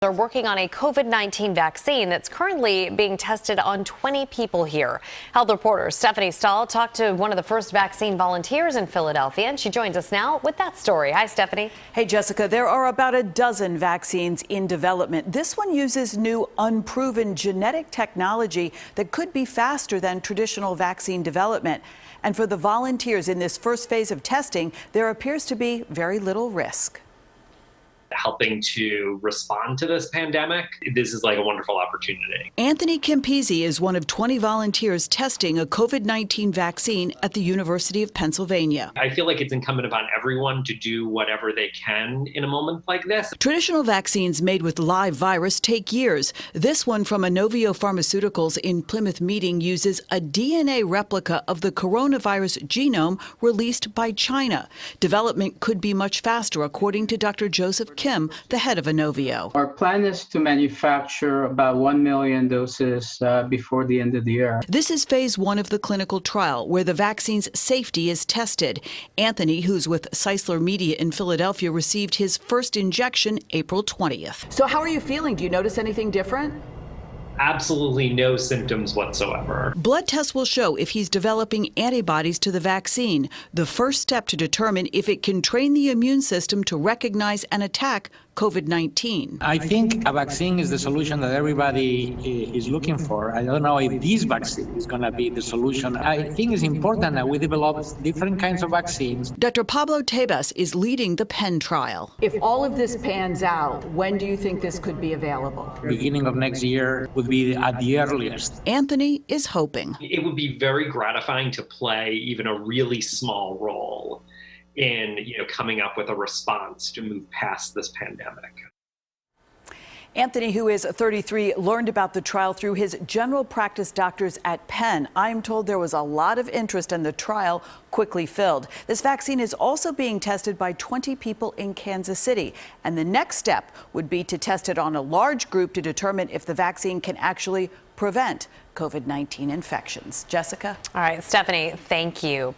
They're working on a COVID-19 vaccine that's currently being tested on 20 people here. Health reporter Stephanie Stahl talked to one of the first vaccine volunteers in Philadelphia, and she joins us now with that story. Hi, Stephanie. Hey, Jessica, there are about a dozen vaccines in development. This one uses new, unproven genetic technology that could be faster than traditional vaccine development. And for the volunteers in this first phase of testing, there appears to be very little risk. Helping to respond to this pandemic. This is like a wonderful opportunity. Anthony Campisi is one of 20 volunteers testing a COVID-19 vaccine at the University of Pennsylvania. I feel like it's incumbent upon everyone to do whatever they can in a moment like this. Traditional vaccines made with live virus take years. This one from Inovio Pharmaceuticals in Plymouth Meeting uses a DNA replica of the coronavirus genome released by China. Development could be much faster, according to Dr. Joseph Kim, the head of Inovio. Our plan is to manufacture about 1 million doses before the end of the year. This is phase 1 of the clinical trial, where the vaccine's safety is tested. Anthony, who's with Seisler Media in Philadelphia, received his first injection April 20th. So how are you feeling? Do you notice anything different? Absolutely no symptoms whatsoever. Blood tests will show if he's developing antibodies to the vaccine, the first step to determine if it can train the immune system to recognize and attack COVID-19. I think a vaccine is the solution that everybody is looking for. I don't know if this vaccine is going to be the solution. I think it's important that we develop different kinds of vaccines. Dr. Pablo Tebas is leading the Penn trial. If all of this pans out, when do you think this could be available? Beginning of next year would be at the earliest. Anthony is hoping. It would be very gratifying to play even a really small role in, coming up with a response to move past this pandemic. Anthony, who is 33, learned about the trial through his general practice doctors at Penn. I'm told there was a lot of interest and the trial quickly filled. This vaccine is also being tested by 20 people in Kansas City. And the next step would be to test it on a large group to determine if the vaccine can actually prevent COVID-19 infections. Jessica? All right, Stephanie, thank you.